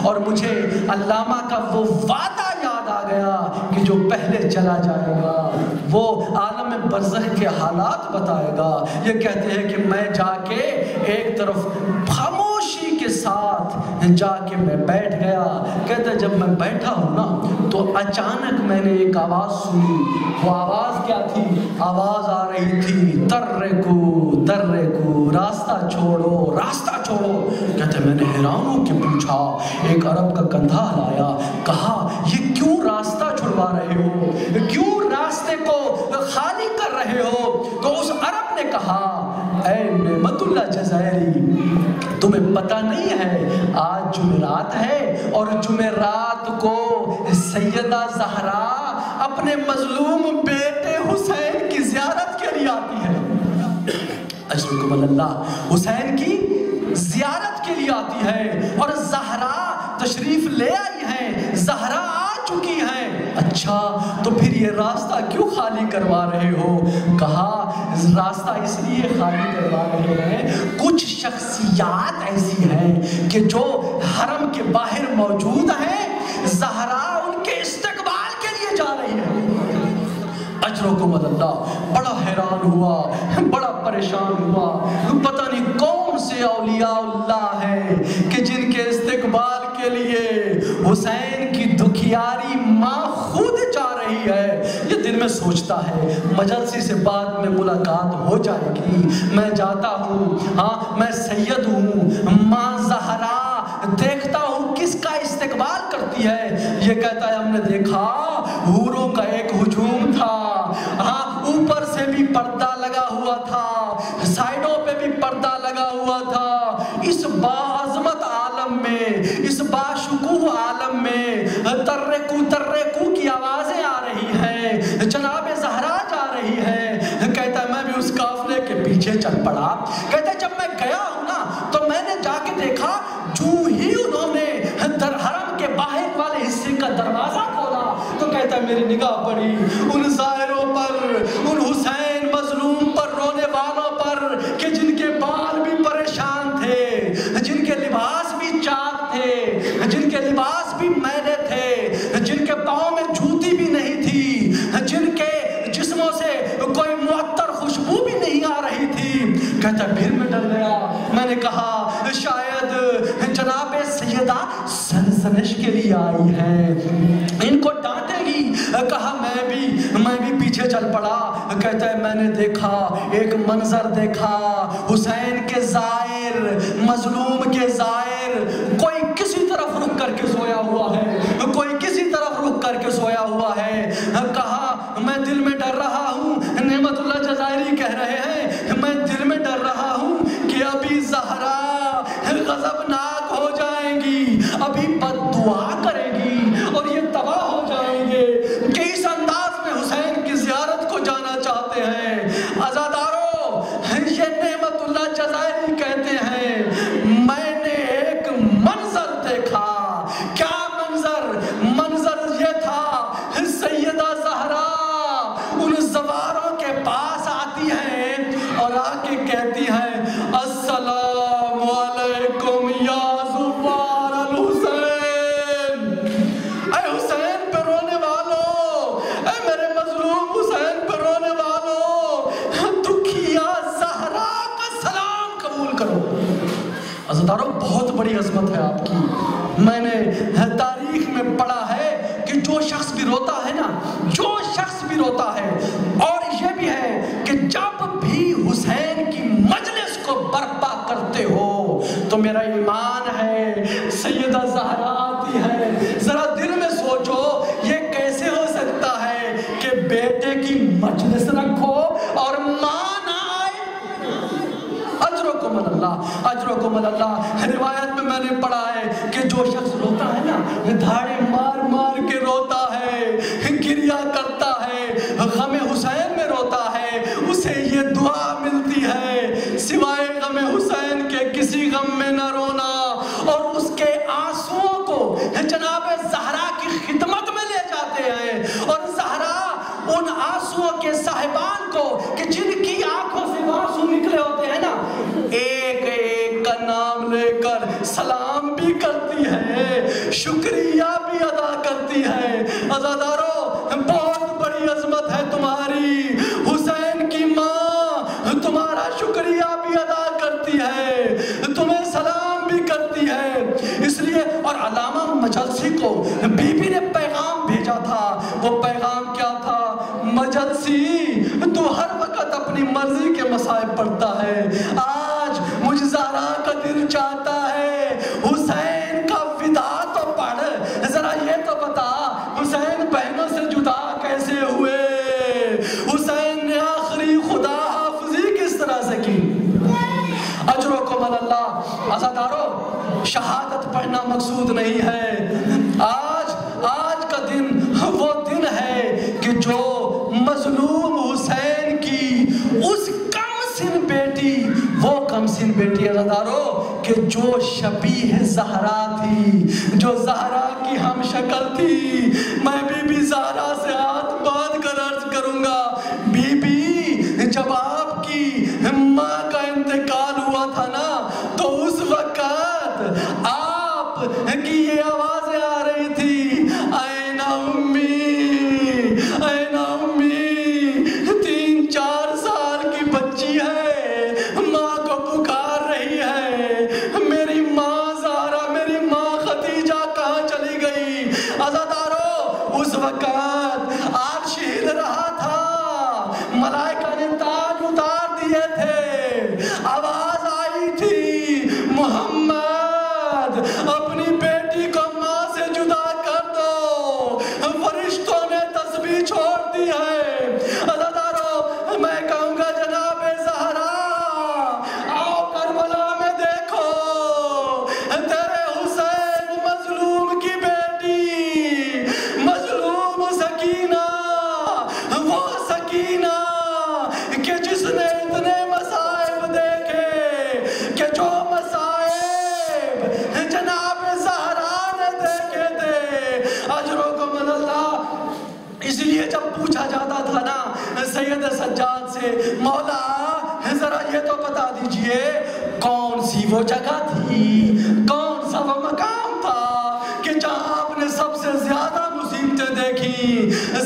S1: اور مجھے علامہ کا وہ وعدہ یاد آ گیا کہ جو پہلے چلا جائے گا وہ عالم برزخ کے حالات بتائے گا۔ یہ کہتے ہیں کہ میں جا کے ایک طرف خاموشی کے ساتھ جا کے میں بیٹھ گیا۔ کہتے ہیں جب میں بیٹھا ہوں نا تو اچانک میں نے ایک آواز سنی۔ وہ آواز کیا تھی؟ آواز آ رہی تھی ترکو ترکو، راستہ چھوڑو راستہ چھوڑو۔ کہتے ہیں میں نے حیران ہو کے پوچھا، ایک عرب کا کندھا ہلایا، کہا یہ کیوں راستہ چھڑوا رہے ہو، کیوں راستے کو خالی کر رہے ہو؟ تو اس عرب نے کہا، اے نعمت اللہ جزائری، تمہیں پتہ نہیں ہے آج جمعرات ہے اور جمعرات کو سیدہ زہرا اپنے مظلوم بیٹے حسین کی زیارت کے لیے آتی ہے۔ اشرکم اللہ، حسین کی زیارت کے لیے آتی ہے اور زہرا تشریف لے آئی ہیں، زہرا آ چکی ہیں۔ اچھا تو پھر یہ راستہ کیوں خالی کروا رہے ہو؟ کہا راستہ اس لیے خالی کروا رہے ہیں، کچھ شخصیات ایسی ہیں کہ جو حرم کے باہر موجود ہیں، زہرا ان کے استقبال کے لیے جا رہی ہے۔ اجرکم اللہ، بڑا حیران ہوا، بڑا پریشان ہوا، پتہ نہیں کون سے اولیاء اللہ ہیں کہ جن کے استقبال کے لیے حسین کی دکھیاری ماں خود جا رہی ہے۔ یہ دل میں سوچتا ہے مجلسی سے بعد میں ملاقات ہو جائے گی، میں جاتا ہوں، ہاں میں سید ہوں، ماں زہرا دیکھتا ہوں کس کا استقبال کرتی ہے۔ یہ کہتا ہے ہم نے دیکھا حوروں کا ایک ہجوم تھا، ہاں اوپر سے بھی پردہ لگا ہوا تھا، سائیڈوں پہ بھی پردہ لگا ہوا تھا۔ اس باعظمت عالم میں، اس باشکوہ عالم میں ترکو ترکو کی آوازیں آ رہی ہیں، جناب زہرا جا رہی ہے۔ کہتا ہے میں بھی اس قافلے کے پیچھے چل پڑا۔ کہتا ہے جب میں گیا ہوں نا تو میں نے جا کے دیکھا، جو ہی انہوں نے حرم کے باہر والے حصے کا دروازہ کھولا تو کہتا ہے میری نگاہ پڑی ان زائروں پر، ان حسین مظلوم پر، رونے والوں پر کہ جن کے بال بھی پریشان تھے، جن کے لباس بھی چاک تھے، جن کے لباس بھی میلے تھے، جن کے پاؤں میں جوتی بھی نہیں تھی، جن کے جسموں سے کوئی معطر خوشبو بھی نہیں آ رہی تھی۔ کہتا ہے پھر میں ڈر گیا، میں نے کہا شاید جناب سیدہ سرزنش کے لیے آئی ہے، ان کو ڈانٹے گی۔ کہا میں بھی پیچھے چل پڑا۔ کہتا ہے میں نے دیکھا، ایک منظر دیکھا، حسین کے زائر، مظلوم کے زائر، کوئی کسی طرف رک کر کے سویا ہوا ہے، کوئی کسی طرف رک کر کے سویا ہوا ہے۔ کہا میں دل میں ڈر رہا ہوں، نعمت اللہ جزائری کہہ رہے ہیں، میں دل میں ڈر رہا ہوں کہ ابھی زہرا غضبناک ہو جائیں گی، ابھی بد دعا کرے گی اور یہ تباہ ہو جائیں گے کہ اس انداز میں حسین کی زیارت کو جانا چاہتے ہیں۔ عزادارو، یہ نعمت اللہ جزائری کہتے ہیں میں نے ایک منظر دیکھا۔ کیا منظر یہ تھا، سیدہ زہرا ان زواروں کے پاس آتی ہیں اور آ کے کہتی ہیں السلام علیکم یا زوار الحسین، اے حسین پہ رونے والو، اے میرے مظلوم حسین پہ رونے والو، دکھیا زہرا کا سلام قبول کرو۔ عزیزانو، بہت بڑی عظمت ہے آپ کی۔ میں نے تاریخ میں پڑھا ہے کہ جو شخص بھی روتا ہے نا، جو شخص بھی روتا ہے، اور یہ بھی ہے کہ جب بھی حسین کی مجلس کو برپا کرتے ہو تو میرا ایمان ہے سیدہ زہرا آتی ہے۔ ذرا دل میں سوچو یہ کیسے ہو سکتا ہے کہ بیٹے کی مجلس رکھو اور ماں نہ آئے. اجرکم اللہ، اجرکم اللہ. روایت میں نے پڑھا ہے کہ جو شخص روتا ہے نا، دھاڑے مار مار کے روتا ہے، گریا کرتا ہے، غم حسین میں روتا ہے، اسے یہ دعا ملتی ہے سوائے غم حسین کے کسی غم میں نہ رونا. اور اس کے آنسوؤں کو جناب زہرا کی خدمت میں لے جاتے ہیں، اور زہرا ان آنسوؤں کے صاحبان کو کہ جن کی آنکھوں سے آنسو نکلے ہوتے ہیں نا، ایک ایک کا نام لے کر سلام بھی کرتی ہے، شکریہ بھی ادا کرتی ہے. عزادارو، بہت بڑی عظمت ہے تمہاری. حسین کی ماں تمہارا شکریہ بھی ادا کرتی ہے، تمہیں سلام بھی کرتی ہے. اس لیے اور علامہ مجلسی کو بی بی نے پیغام بھیجا تھا. وہ پیغام کیا تھا؟ مجلسی، تو ہر وقت اپنی مرضی کے مصائب پڑھتا ہے. آج مجھ زہرا کا دل چاہتا ہے حسین کا فدا تو پڑھ. ذرا یہ تو بتا، حسین بہنوں سے جدا کیسے ہوئے؟ حسین نے آخری خدا حافظی کس طرح سے کی؟ اجرکم اللہ. عزادارو، شہادت پڑھنا مقصود نہیں ہے. آج کا دن وہ دن ہے کہ جو مظلوم حسین کی اس کم سن بیٹی، وہ کم سن بیٹی عزادارو کہ جو شبیہ زہرا تھی، جو زہرا کی ہم شکل تھی. میں بی بی زہرا سے ہاتھ باندھ کر عرض کروں گا، بی بی جب آپ کی ماں کا انتقال ہوا تھا نا، تو اس وقت آپ کی یہ آوازیں آ رہی تھی، این امی، این امی. 3-4 سال کی بچی ہے، ماں کو پکار رہی ہے، میری ماں زہرا، میری ماں خدیجہ کہاں چلی گئی؟ عزادارو، اس وقت عرش ہل رہا تھا، ملائکہ نے تاج اتار دیے تھے، آواز آئی تھی، محمد اپنی بیٹی کو ماں سے جدا کر دو. فرشتوں نے تسبیح چھوڑ دی ہے. عزادارو، میں کہوں گا جناب زہرا، آؤ کربلا میں دیکھو تیرے حسین مظلوم کی بیٹی، مظلوم سکینہ، وہ سکینہ کہ جس نے اتنے مصائب دیکھے، کہ جو مصائب جناب زہرا نے دیکھے تھے. اجرکم اللہ. اس لیے جب پوچھا جاتا تھا نا سید سجاد سے، مولا ذرا یہ تو بتا دیجئے کون سی وہ جگہ تھی، کون سا وہ مقام تھا کہ جہاں آپ نے سب سے زیادہ مصیبتیں دیکھی؟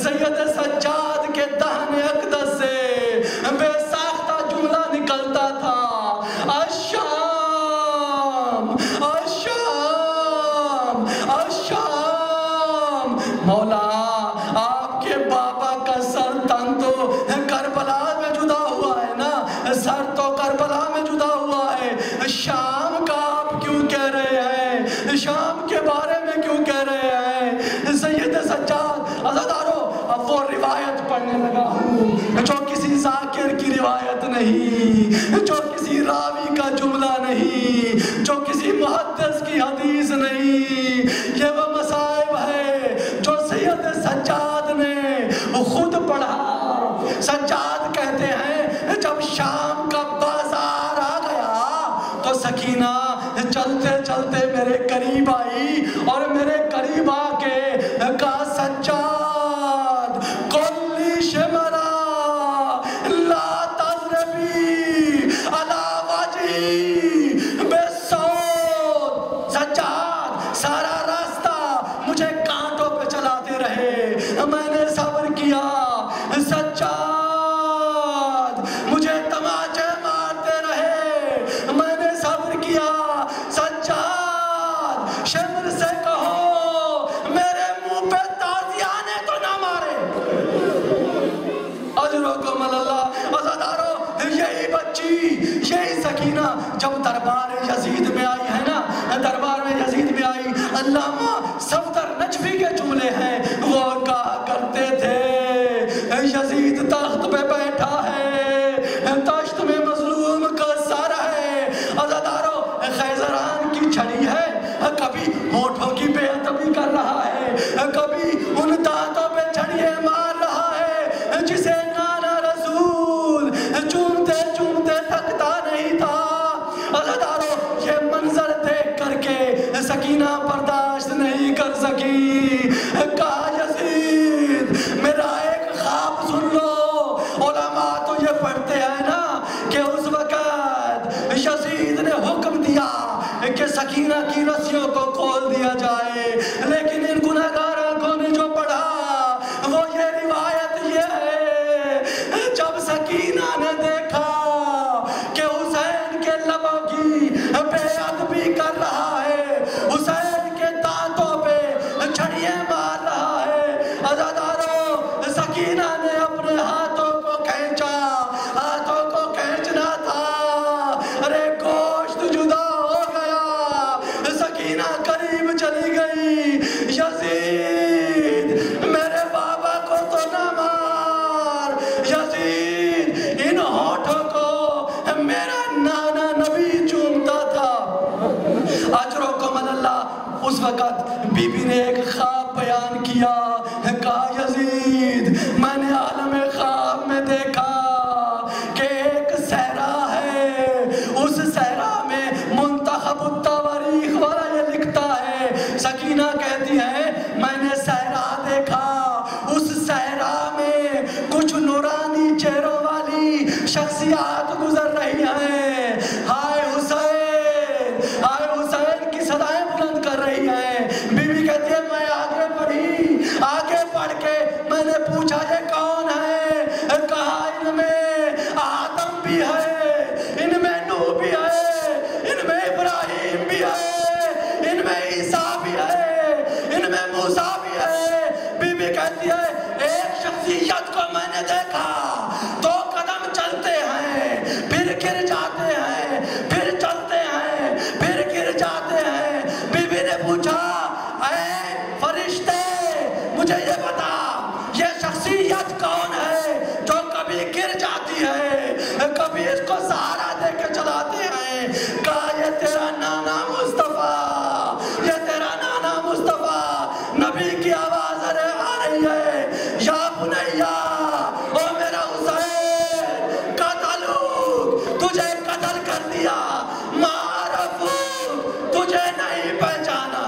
S1: سید سجاد کے دہن اقدس سے بے ساختہ جملہ نکلتا تھا، الشام، الشام، الشام. مولا، آپ کے بابا کا سر تن تو کربلا میں جدا ہوا ہے نا، سر تو کربلا میں جدا ہوا ہے. شام کا آپ کیوں کہہ رہے ہیں؟ شام کے بارے میں کیوں کہہ رہے ہیں؟ سید سجاد. عزادارو، اب وہ روایت پڑھنے لگا ہوں جو کسی ذاکر کی روایت نہیں، جو کسی راوی کا جملہ نہیں، جو کسی محدث کی حدیث نہیں. یہ وہ مصائب ہے جو سید سجاد نے خود پڑھا. سجاد کہتے ہیں جب شام کا بازار آ گیا تو سکینہ چلتے چلتے میرے قریب آئی اور میرے قریب آ کے کہا، سجاد کلی شمرا لا تضربی علی وجہی بالصوت. سجاد سارا راستہ مجھے کانٹوں پہ چلاتے رہے، میں نے صبر کیا. سجاد مجھے تماچے مارتے رہے، میں نے صبر کیا. سجاد شمر سے کہو میرے منہ پہ تازیانے تو نہ مارے. اجرکم اللہ. عزادارو، یہی بچی، یہی سکینہ جب دربار یزید میں آئی ہے نا، دربار میں یزید میں آئی، علامہ صفدر نجفی کے جملے ہیں، وہ کہا کرتے تھے یزید تخت کی چھڑی ہے، کبھی ہونٹوں کی بے ادبی کر رہا ہے، کبھی ان دانتوں پہ چھڑیے مار رہا ہے جسے نانا رسول چومتے چومتے تھکتا نہیں تھا۔ عزادارو یہ منظر دیکھ کر کے سکینہ برداشت نہیں کر سکی، کہا یزید میرا ایک خواب سن لو۔ علماء تو یہ پڑھتے ہیں نا کہ اس وقت یزید نے حکم دیا کہ سکینہ کی رسیوں کو کھول دیا جائے، لیکن ان گناہگاروں نے جو پڑھا وہ یہ روایت یہ ہے جب سکینہ نے دیکھا کہ حسین کے لبوں کی بے ادبی کر رہا ہے، حسین کے دانتوں پہ چھڑیے مار رہا ہے، عزادارو سکینہ نے اپنے ہاتھوں کو کھینچا، ہاتھوں کو کھینچنا تھا، ارے گوشت جدا ہو گیا، سکینہ قریب چلی گئی، یزید میرے بابا کو تو نہ مار، یزید ان ہونٹوں کو میرا نانا نبی چومتا تھا۔ اجرکم اللہ، اس وقت بی بی نے ایک خواب بیان کیا، کہا یزید میں نے عالم خواب میں دیکھا کہ ایک صحرا ہے، اس صحرا میں منتخب التواریخ والا یہ لکھتا ہے، سکینہ کہتی ہے میں نے صحرا دیکھا، اس صحرا میں کچھ نورانی چہروں والی شخصیات گزر رہی ہیں، ہائے حسین، ہائے حسین کی صدائیں بلند کر رہی ہیں۔ بی بی کہتی ہے میں آگے بڑھی، آگے بڑھ کے میں نے پوچھا یہ کون ہے، کہا ان میں آدم بھی ہے، ان میں نوح بھی ہے، ان میں ابراہیم بھی ہے، ان میں عیسیٰ بھی ہے، ان میں موسیٰ بھی ہے۔ بی بی کہتی ہے ایک شخصیت کو میں نے دیکھا، 2 قدم چلتے ہیں پھر گر جاتے ہیں، پھر چلتے ہیں پھر گر جاتے ہیں۔ بی بی نے پوچھا اے فرشتے مجھے یہ بتا یہ شخصیت کون ہے جو کبھی گر جاتی ہے، کبھی اس کو سہارا دے کے چلاتے ہیں؟ کہا یہ تیرا نانا مصطفیٰ، یہ تیرا نانا مصطفیٰ۔ نبی کی آواز آ رہی ہے یا بنیا، او میرا حسین، قتلوک تجھے قتل کر دیا، معرفوک تجھے نہیں پہچانا۔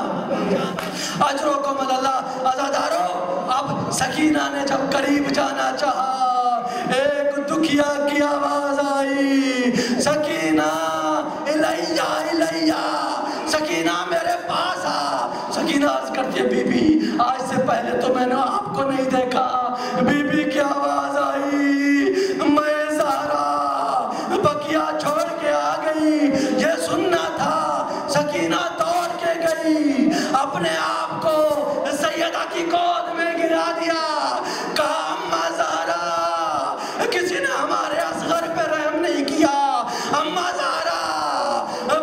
S1: اجرکم اللہ، عزادارو اب سکینہ نے جب قریب جانا چاہا، ایک دکھیا کی آواز آئی، سکینہ الیہ الیہ، سکینہ میرے پاس آ۔ سکینہ عرض کرتی ہے بی بی آج سے پہلے تو میں نے آپ کو نہیں دیکھا۔ بی بی کی آواز آئی میں زہرا بقیہ چھوڑ کے آ گئی، یہ سننا تھا۔ سکینہ دوڑ کے گئی، اپنے آپ کو سیدہ کی گود میں گرا دیا، کہا اماں زہرا کسی نے ہمارے اصغر پہ رحم نہیں کیا، اماں زہرا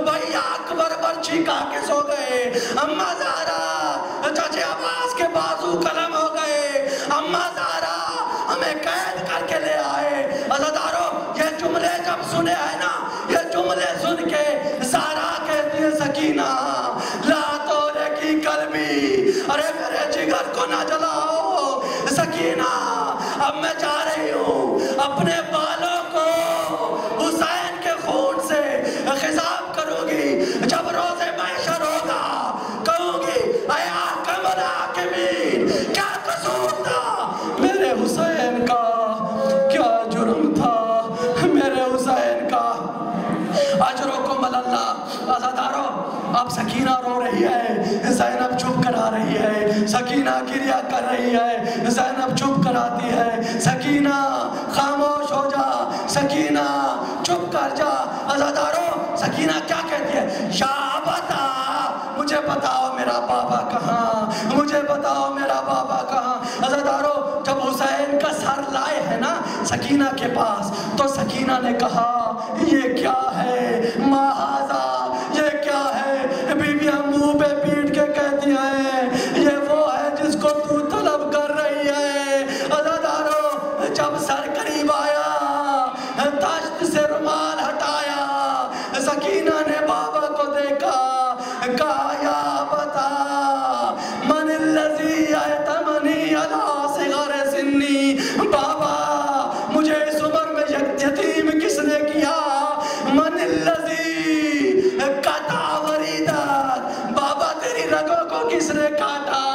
S1: بھیا اکبر برچھی کھا کے سو گئے، اماں زہرا چچے عباس کے بازو قلم ہو گئے، اماں زہرا ہمیں قید کر کے لے آئے۔ عزادارو یہ جملے جب سنے ہیں نا، یہ جملے سن کے زہرا کہتی ہے سکینہ لا تولے کی قلبی، ارے میرے جگر کو نہ جلاؤ سکینہ، اب میں جا رہی ہوں اپنے بالوں کو حسین کے خون سے خضاب کروں گی، جب روز محشر ہوگا کہوں گی اے حاکم الحاکمین کیا قصور تھا میرے حسین کا، کیا جرم تھا میرے حسین کا۔ اجرکم اللہ، عزادارو اب سکینہ رو رہی ہے، زینب چپ کرا رہی ہے، سکینہ گریہ کر رہی ہے، زینب چپ کراتی ہے، سکینہ خاموش ہو جا، سکینہ چپ کر جا۔ عزادارو سکینہ کیا کہتی ہے، یا بتا مجھے بتاؤ میرا بابا کہاں، مجھے بتاؤ میرا بابا کہاں۔ عزادارو جب حسین کا سر لائے ہے نا سکینہ کے پاس تو سکینہ نے کہا یہ کیا ہے، ما ھذا، یہ کیا ہے؟ بیویاں منہ پہ پیٹ کے کہتی ہیں یہ وہ ہے جس کو تو طلب کر رہی ہے۔ عزادارو جب سر قریب آیا، دشت سے رومال ہٹایا، سکینہ نے بابا کو دیکھا، الذی ایتمنی علی صغر سنی، بابا مجھے اس عمر میں یتیم کس نے کیا؟ من الذی قطع وریدک، بابا تیری رگوں کو کس نے کاٹا؟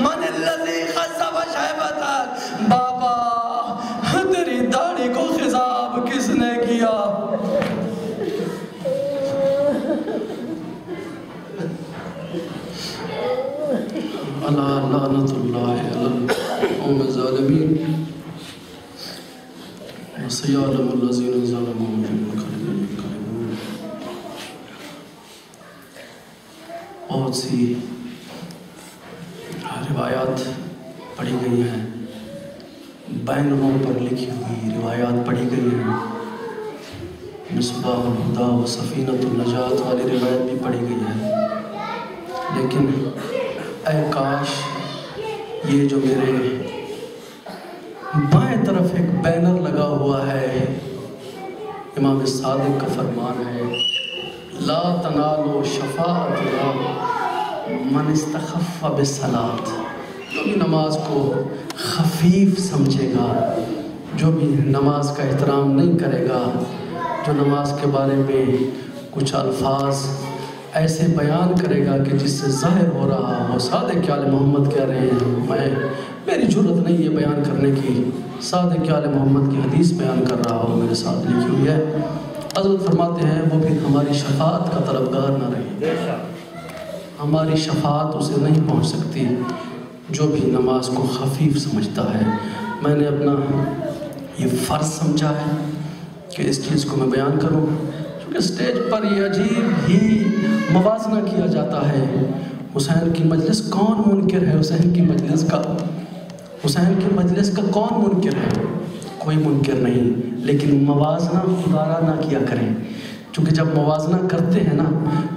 S1: من الذی خضب شیبتک، بابا تیری داڑھی کو خضاب کس نے کیا؟ اللہ لعنت اللہ علی القوم الظالمین وسیعلم الذین ظلموا منکم۔ بہت سی روایات پڑھی گئی ہیں، بینروں پر لکھی ہوئی روایات پڑھی گئی ہیں، مصباح الہدیٰ و سفینۃ النجات والی روایت بھی پڑھی گئی ہے، لیکن اے کاش یہ جو میرے بائیں طرف ایک بینر لگا ہوا ہے، امام صادق کا فرمان ہے، لا تنالوا شفاعتنا من استخف بالصلاۃ، جو بھی نماز کو خفیف سمجھے گا، جو بھی نماز کا احترام نہیں کرے گا، جو نماز کے بارے میں کچھ الفاظ ایسے بیان کرے گا کہ جس سے ظاہر ہو رہا ہو، صادق آل محمد کہہ رہے ہیں، میری جرت نہیں یہ بیان کرنے کی، صادق آل محمد کی حدیث بیان کر رہا ہو، میرے ساتھ لکھی ہوئی ہے، حضرت فرماتے ہیں وہ بھی ہماری شفاعت کا طلبگار نہ رہے، ہماری شفاعت اسے نہیں پہنچ سکتی جو بھی نماز کو خفیف سمجھتا ہے۔ میں نے اپنا یہ فرض سمجھا ہے کہ اس چیز کو میں بیان کروں، کیونکہ اسٹیج پر یہ عجیب ہی موازنہ کیا جاتا ہے، حسین کی مجلس کون منکر ہے؟ حسین کی مجلس کا کون منکر ہے؟ کوئی منکر نہیں، لیکن موازنہ خدارہ نہ کیا کریں، چونکہ جب موازنہ کرتے ہیں نا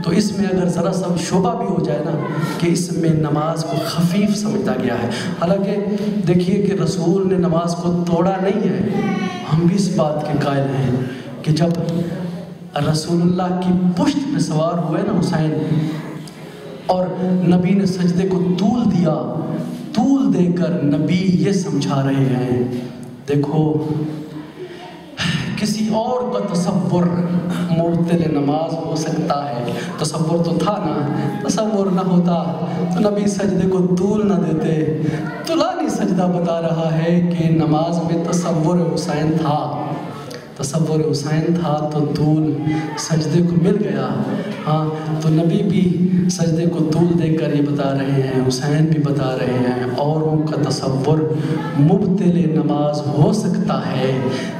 S1: تو اس میں اگر ذرا سا شعبہ بھی ہو جائے نا کہ اس میں نماز کو خفیف سمجھا گیا ہے، حالانکہ دیکھیے کہ رسول نے نماز کو توڑا نہیں ہے، ہم بھی اس بات کے قائل ہیں کہ جب رسول اللہ کی پشت پہ سوار ہوئے نا حسین، اور نبی نے سجدے کو طول دیا، طول دے کر نبی یہ سمجھا رہے ہیں، دیکھو کسی اور کا تصور مبتل نماز ہو سکتا ہے، تصور تو تھا نا، تصور نہ ہوتا تو نبی سجدے کو طول نہ دیتے۔ طولانی سجدہ بتا رہا ہے کہ نماز میں تصور حسین تھا، تصور حسین تھا تو طول سجدے کو مل گیا، ہاں تو نبی بھی سجدے کو طول دے کر یہ بتا رہے ہیں، حسین بھی بتا رہے ہیں، اوروں کا تصور مبتل نماز ہو سکتا ہے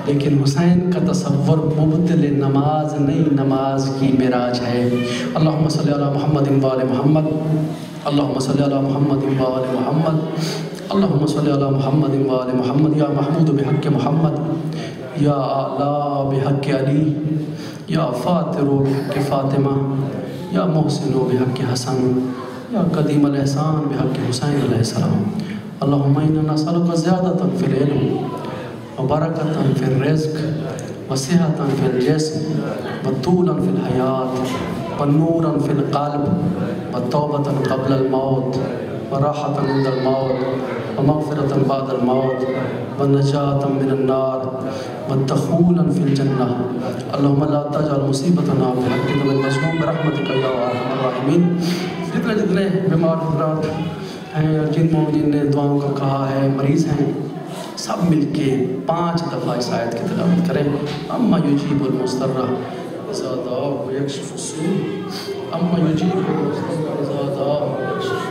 S1: لیکن حسین کا تصور مبتل نماز نہیں، نماز کی معراج ہے۔ اللہم صلی علی محمد و آل محمد، اللہم صلی علی محمد و آل محمد، اللہم صلی علی محمد و آل محمد، یا محمود بحق محمد، یا اعلیٰ بحق علی، یا فاتر بحق فاطمہ، یا محسن بحق حسن، یا قدیم الاحسان بحق حسین علیہ السلام۔ اللہم انا نسألک زیادۃ فی العلم وبرکۃ فی الرزق وصحۃ فی الجسم وطولا فی الحیات ونورا فی القلب وتوبۃ قبل الموت وراحۃ عند الموت ومغفرۃ بعد الموت ونجاة من النار ودخولا في الجنة۔ اللهم لا تجعل مصیبتنا فی حقنا المظلوم برحمتک یا ارحم الراحمین۔ جتنے بیمار حضرات ہیں اور جن مومنین نے دعاؤں کا کہا ہے، مریض ہیں، سب مل کے 5 دفعہ اس آیت کی تلاوت کریں۔ اما یجیب المضطر اذا دعاہ ویکشف السوء، اما یجیب المضطر اذا دعاہ ویکشف